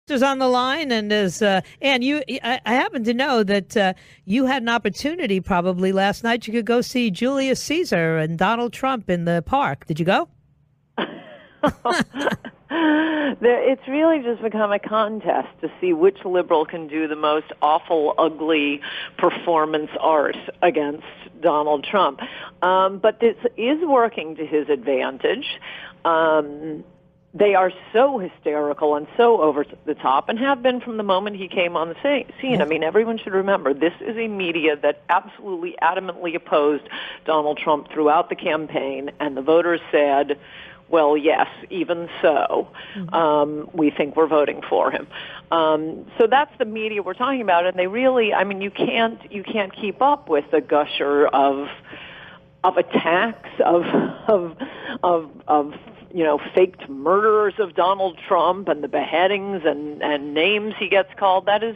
is on the line, and I happen to know that you had an opportunity probably last night. You could go see Julius Caesar and Donald Trump in the park. Did you go? It's really just become a contest to see which liberal can do the most awful, ugly performance art against Donald Trump. But this is working to his advantage. They are so hysterical and so over the top, and have been from the moment he came on the scene. I mean, everyone should remember, this is a media that absolutely adamantly opposed Donald Trump throughout the campaign, and the voters said, well, yes, even so, we think we're voting for him. So that's the media we're talking about, and they really, I mean, you can't keep up with the gusher of attacks, of faked murderers of Donald Trump and the beheadings and names he gets called. That is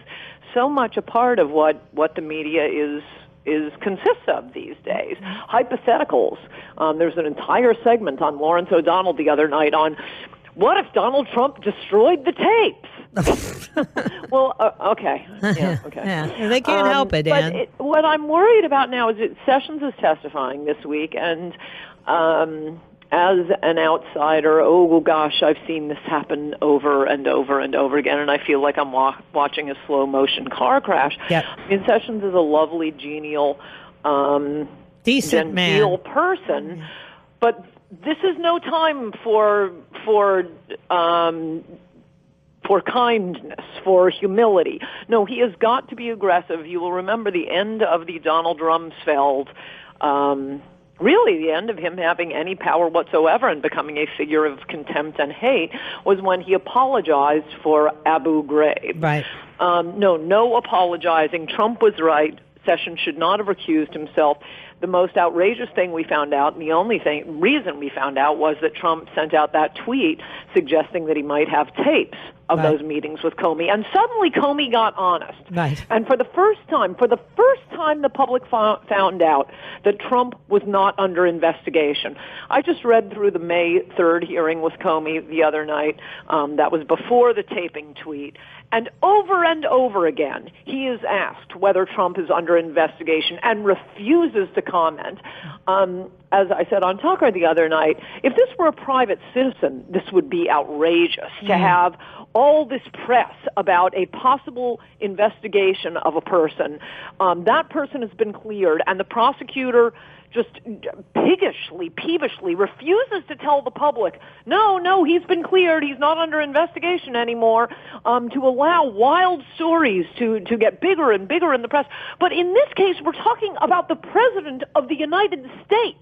so much a part of what the media consists of these days. Hypotheticals. There's an entire segment on Lawrence O'Donnell the other night on what if Donald Trump destroyed the tapes? Well, okay. Yeah, okay. Yeah. They can't help it, Ann. But what I'm worried about now is that Sessions is testifying this week, and as an outsider, oh gosh, I've seen this happen over and over and over again, and I feel like I'm watching a slow-motion car crash. Yep. I mean, Sessions is a lovely, genial, decent genteel man person, but this is no time for kindness, for humility. No, he has got to be aggressive. You will remember the end of the Donald Rumsfeld, really the end of him having any power whatsoever and becoming a figure of contempt and hate was when he apologized for Abu Ghraib. Right. No apologizing. Trump was right. Sessions should not have recused himself. The most outrageous thing we found out, and the only reason we found out, was that Trump sent out that tweet suggesting that he might have tapes of those meetings with Comey. And suddenly Comey got honest. Right. And for the first time, the public found out that Trump was not under investigation. I just read through the May 3rd hearing with Comey the other night. That was before the taping tweet. And over again, he is asked whether Trump is under investigation and refuses to comment. As I said on Tucker the other night, if this were a private citizen, this would be outrageous to have all this press about a possible investigation of a person. That person has been cleared, and the prosecutor just peevishly refuses to tell the public, no, he's been cleared, he's not under investigation anymore, to allow wild stories to get bigger and bigger in the press. But in this case, we're talking about the President of the United States,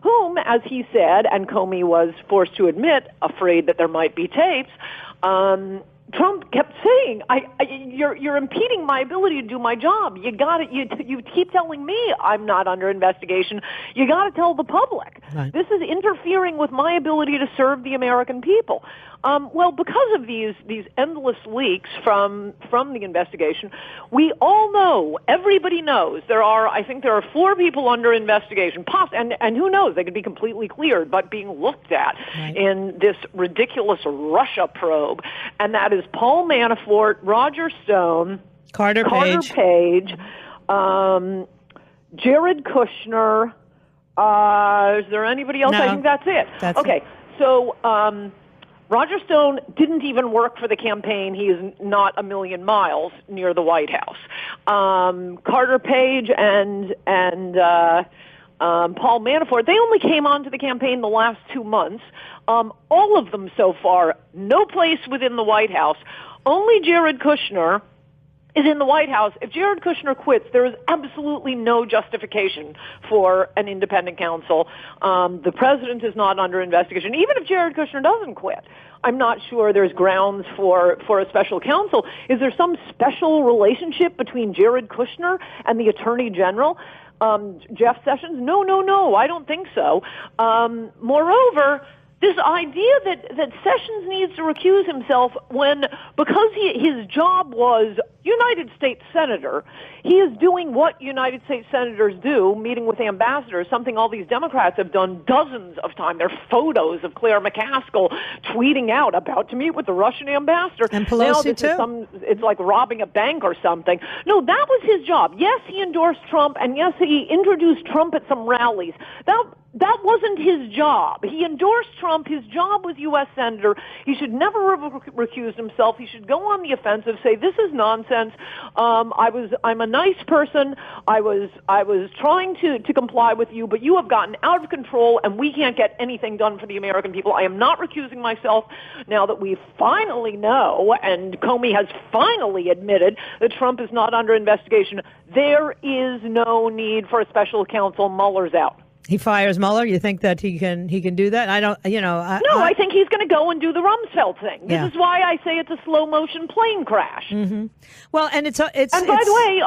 whom, as he said, and Comey was forced to admit, afraid that there might be tapes, Trump kept saying, "You're impeding my ability to do my job. You got it. You keep telling me I'm not under investigation. You got to tell the public. Right. This is interfering with my ability to serve the American people." Well, because of these endless leaks from the investigation, we all know, everybody knows, I think there are 4 people under investigation, and who knows, they could be completely cleared, but being looked at in this ridiculous Russia probe, and that is Paul Manafort, Roger Stone, Carter Page, Jared Kushner. Is there anybody else? No, I think that's it. Okay, so Roger Stone didn't even work for the campaign. He is not a million miles near the White House. Carter Page and Paul Manafort, they only came onto the campaign the last 2 months. All of them so far, no place within the White House. Only Jared Kushner is in the White House. If Jared Kushner quits, there is absolutely no justification for an independent counsel. The president is not under investigation. Even if Jared Kushner doesn't quit, I'm not sure there's grounds for a special counsel. Is there some special relationship between Jared Kushner and the Attorney General, Jeff Sessions? No, I don't think so. Moreover, this idea that Sessions needs to recuse himself because his job was, United States Senator. He is doing what United States Senators do, meeting with ambassadors, something all these Democrats have done dozens of times. There are photos of Claire McCaskill tweeting out, about to meet with the Russian ambassador. And Pelosi, too. It's like robbing a bank or something. No, that was his job. Yes, he endorsed Trump, and yes, he introduced Trump at some rallies. That wasn't his job. He endorsed Trump. His job was U.S. Senator. He should never have recused himself. He should go on the offensive, say, this is nonsense. I'm a nice person. I was trying to comply with you, but you have gotten out of control, and we can't get anything done for the American people. I am not recusing myself now that we finally know, and Comey has finally admitted that Trump is not under investigation. There is no need for a special counsel. Mueller's out. He fires Mueller. You think that he can do that? I don't. I think he's going to go and do the Rumsfeld thing. This is why I say it's a slow motion plane crash. Mm-hmm. Well, and it's. And by the way,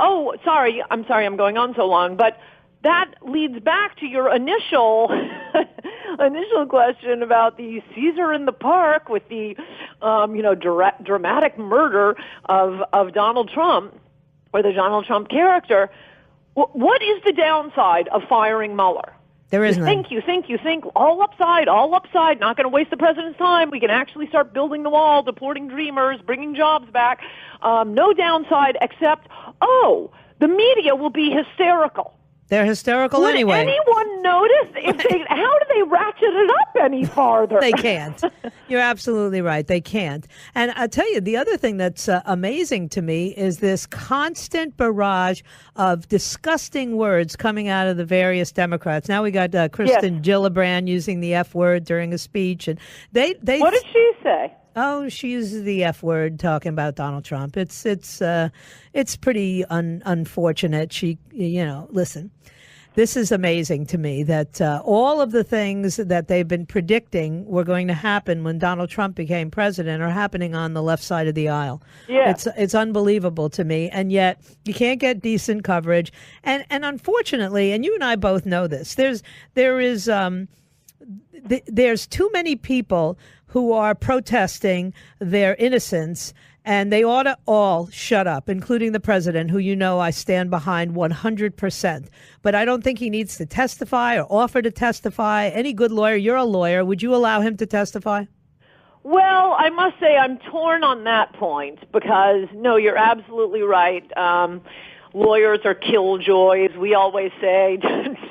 I'm sorry, I'm going on so long, but that leads back to your initial question about the Caesar in the Park with the dramatic murder of Donald Trump, or the Donald Trump character. What is the downside of firing Mueller? There is none. You think, all upside, not going to waste the president's time. We can actually start building the wall, deporting dreamers, bringing jobs back. No downside except, the media will be hysterical. They're hysterical anyway. Would anyone notice? How do they ratchet it up any farther? They can't. You're absolutely right. They can't. And I'll tell you, the other thing that's amazing to me is this constant barrage of disgusting words coming out of the various Democrats. Now we got Kristen Gillibrand using the F word during a speech, and they. What did she say? Oh, she uses the F word talking about Donald Trump. It's pretty unfortunate. She, listen, this is amazing to me that all of the things that they've been predicting were going to happen when Donald Trump became president are happening on the left side of the aisle. Yeah. It's unbelievable to me. And yet you can't get decent coverage. And unfortunately, and you and I both know this, there's too many people who are protesting their innocence, and they ought to all shut up, including the president, who I stand behind 100%. But I don't think he needs to testify or offer to testify. Any good lawyer, you're a lawyer, would you allow him to testify? Well, I must say I'm torn on that point because, no, you're absolutely right. Lawyers are killjoys. We always say,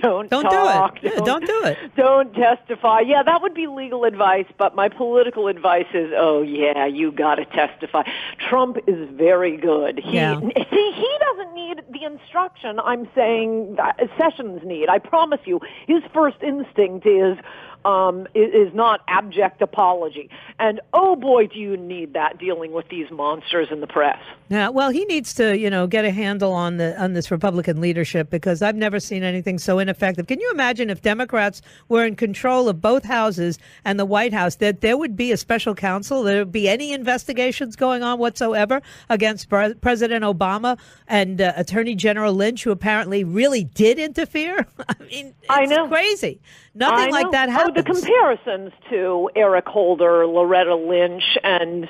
don't talk. Do it. Don't do it. Don't testify. Yeah, that would be legal advice, but my political advice is, you got to testify. Trump is very good. He doesn't need the instruction I'm saying that Sessions need. I promise you, his first instinct is not abject apology. And oh boy, do you need that dealing with these monsters in the press. Yeah, well, he needs to, get a handle on this Republican leadership, because I've never seen anything so ineffective. Can you imagine if Democrats were in control of both houses and the White House, that there would be a special counsel, there would be any investigations going on whatsoever against President Obama and Attorney General Lynch, who apparently really did interfere? I mean, it's crazy. Nothing like that happens. The comparisons to Eric Holder, Loretta Lynch, and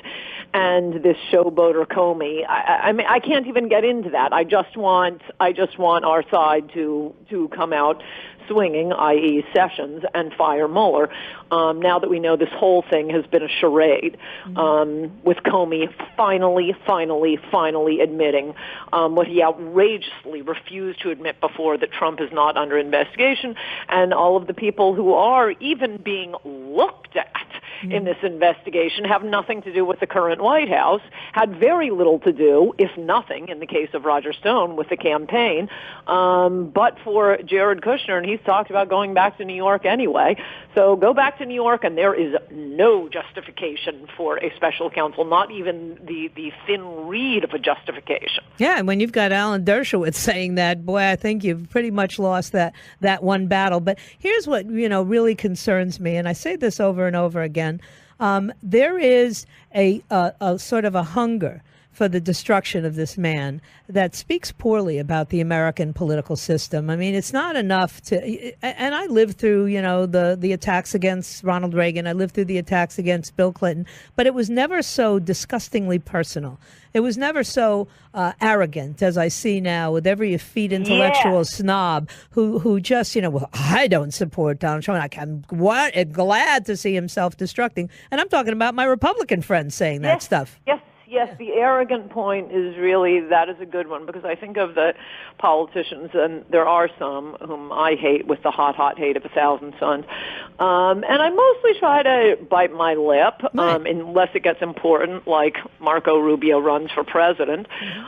this showboater Comey. I mean, I can't even get into that. I just want our side to come out swinging, i.e. Sessions, and fire Mueller. Now that we know this whole thing has been a charade, with Comey finally admitting what he outrageously refused to admit before, that Trump is not under investigation, and all of the people who are even being looked at in this investigation have nothing to do with the current White House, had very little to do, if nothing, in the case of Roger Stone, with the campaign, but for Jared Kushner, and he's talked about going back to New York anyway. So go back to New York, and there is no justification for a special counsel, not even the thin reed of a justification. Yeah, and when you've got Alan Dershowitz saying that, boy, I think you've pretty much lost that one battle. But here's what really concerns me, and I say this over and over again. There is a sort of a hunger for the destruction of this man that speaks poorly about the American political system. I mean, it's not enough to, and I lived through, the attacks against Ronald Reagan. I lived through the attacks against Bill Clinton, but it was never so disgustingly personal. It was never so arrogant as I see now with every effete intellectual snob who just, well, I don't support Donald Trump. I'm glad to see him self-destructing. And I'm talking about my Republican friends saying that stuff. Yes, the arrogant point is that is a good one, because I think of the politicians, and there are some whom I hate with the hot hate of 1,000 suns. And I mostly try to bite my lip, unless it gets important, like Marco Rubio runs for president.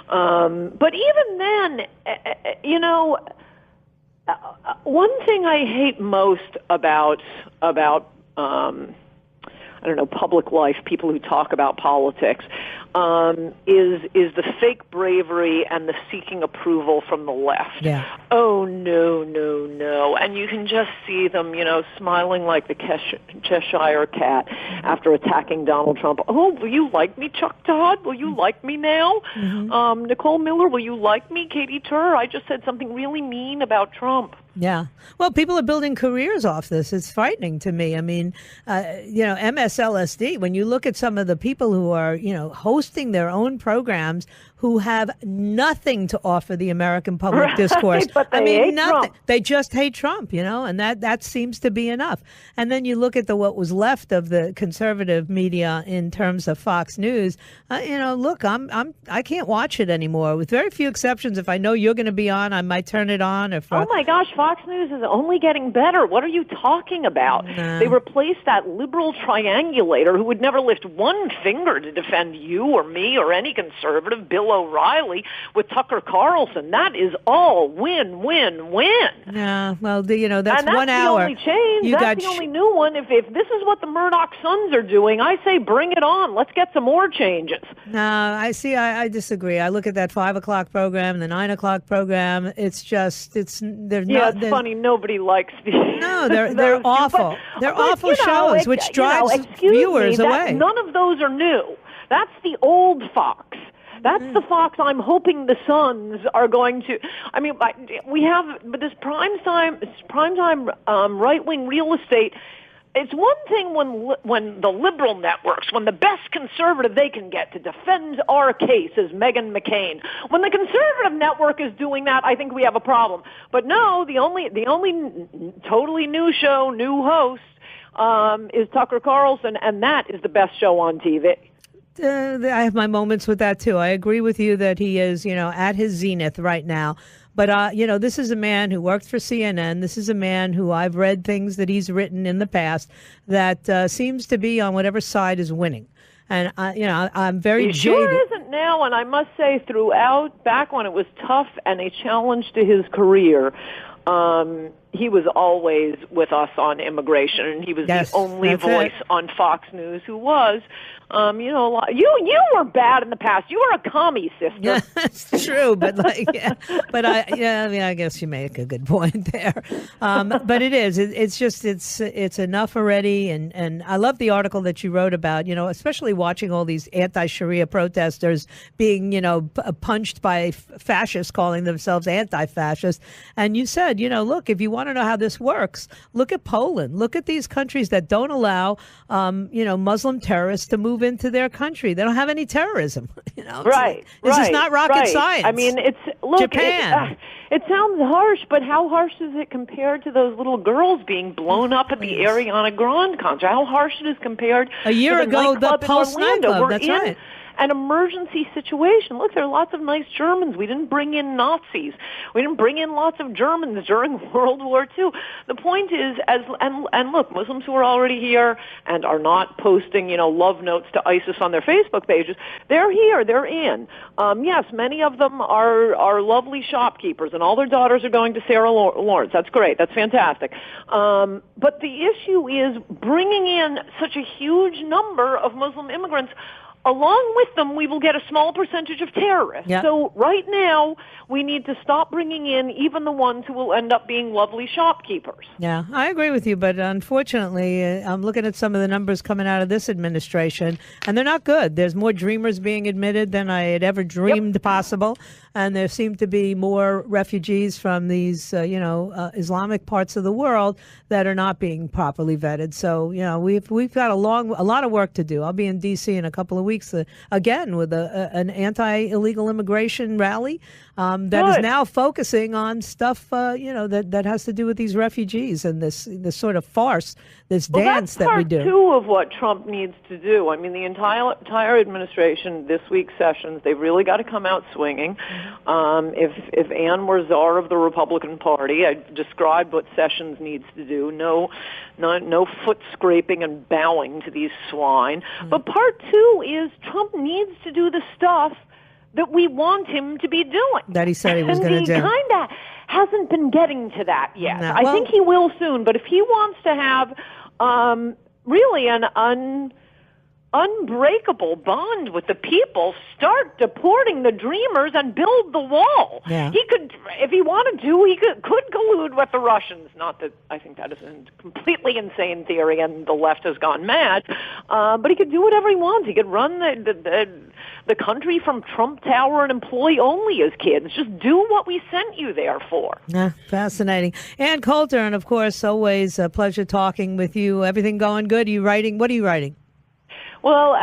But even then, one thing I hate most about public life, people who talk about politics, is the fake bravery and the seeking approval from the left. Yeah. Oh, no. And you can just see them, smiling like the Cheshire cat after attacking Donald Trump. Oh, will you like me, Chuck Todd? Will you like me now? Nicole Miller, will you like me? Katie Tur, I just said something really mean about Trump. Yeah. Well, people are building careers off this. It's frightening to me. I mean, MSLSD, when you look at some of the people who are, hosting their own programs who have nothing to offer the American public discourse. But they hate nothing. Trump. They just hate Trump, and that seems to be enough. And then you look at what was left of the conservative media in terms of Fox News. Look, I can't watch it anymore. With very few exceptions, if I know you're going to be on, I might turn it on. Oh my gosh, Fox News is only getting better. What are you talking about? They replaced that liberal triangulator who would never lift one finger to defend you or me or any conservative, Bill O'Reilly, with Tucker Carlson. That is all win. Yeah, well, that's and that's 1 hour. The only change. That's the only new one. If this is what the Murdoch Sons are doing, I say bring it on. Let's get some more changes. No, I disagree. I look at that 5 o'clock program, the 9 o'clock program. It's funny. Nobody likes these. No, they're awful. They're awful shows, which drives viewers away. None of those are new. That's the old Fox. That's the Fox I'm hoping the Suns are going to. I mean, we have, but this primetime right-wing real estate. It's one thing when the liberal networks, when the best conservative they can get to defend our case is Meghan McCain. When the conservative network is doing that, I think we have a problem. But no, the only totally new show, new host, is Tucker Carlson, and that is the best show on TV. I have my moments with that too. I agree with you that he is, at his zenith right now. But, this is a man who worked for CNN. This is a man who I've read things that he's written in the past that seems to be on whatever side is winning. And, I'm very jaded. He sure isn't now. And I must say back when it was tough and a challenge to his career, he was always with us on immigration, and he was the only voice on Fox News who was. You were bad in the past. You were a commie, sister. Yeah, that's true. But I guess you make a good point there. But it is. It's enough already. And I love the article that you wrote about. Especially watching all these anti-Sharia protesters being punched by fascists calling themselves anti-fascist. And you said, look, if you want to know how this works, look at Poland. Look at these countries that don't allow Muslim terrorists to move into their country. They don't have any terrorism. This is not rocket science. I mean, Japan. It sounds harsh, but how harsh is it compared to those little girls being blown up at the Ariana Grande concert? How harsh it is compared a year to the ago, the Pulse nightclub. nightclub. That's right. An emergency situation. Look, there are lots of nice Germans. We didn't bring in Nazis. We didn't bring in lots of Germans during World War II. The point is, and look, Muslims who are already here and are not posting, love notes to ISIS on their Facebook pages, they're here. They're in. Yes, many of them are lovely shopkeepers, and all their daughters are going to Sarah Lawrence. That's great. That's fantastic. But the issue is bringing in such a huge number of Muslim immigrants along with them, we will get a small percentage of terrorists. Yep. So right now, we need to stop bringing in even the ones who will end up being lovely shopkeepers. Yeah, I agree with you, but unfortunately, I'm looking at some of the numbers coming out of this administration, and they're not good. There's more dreamers being admitted than I had ever dreamed possible, and there seem to be more refugees from these, Islamic parts of the world that are not being properly vetted. So, we've got a lot of work to do. I'll be in D.C. in a couple of weeks again with an anti-illegal immigration rally that is now focusing on stuff, that has to do with these refugees and this sort of farce, this dance that we do. That's part two of what Trump needs to do. I mean, the entire administration, this week's sessions, they've really got to come out swinging. If Ann were czar of the Republican Party, I described what Sessions needs to do. No foot scraping and bowing to these swine. But part two is Trump needs to do the stuff that we want him to be doing. That he said he was going to do. And he kind of hasn't been getting to that yet. No. I think he will soon. But if he wants to have really an unbreakable bond with the people, start deporting the dreamers and build the wall. Yeah. He could, if he wanted to, he could collude with the Russians. Not that I think that is a completely insane theory and the left has gone mad, but he could do whatever he wants. He could run the country from Trump Tower and employ only his kids. Just do what we sent you there for. Yeah, fascinating. Ann Coulter, and of course, always a pleasure talking with you. Everything going good? Are you writing? What are you writing? Well,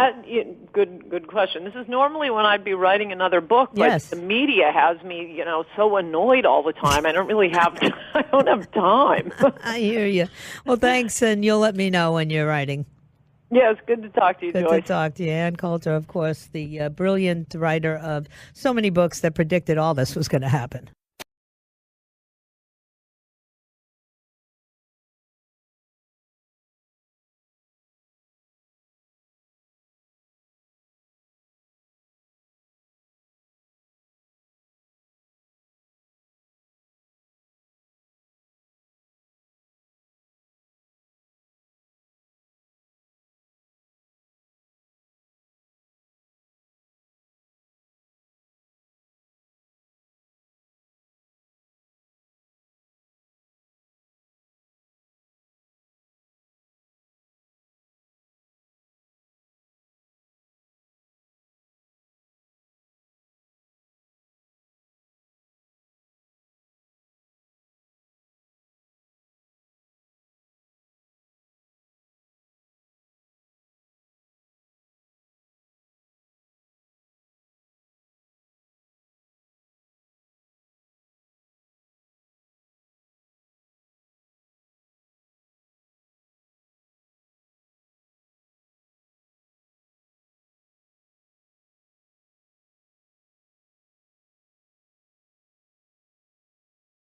good question. This is normally when I'd be writing another book, but yes. The media has me, so annoyed all the time. I don't have time. I hear you. Well, thanks, and you'll let me know when you're writing. Yeah, it's good to talk to you, Joyce. Good to talk to you. Ann Coulter, of course, the brilliant writer of so many books that predicted all this was going to happen.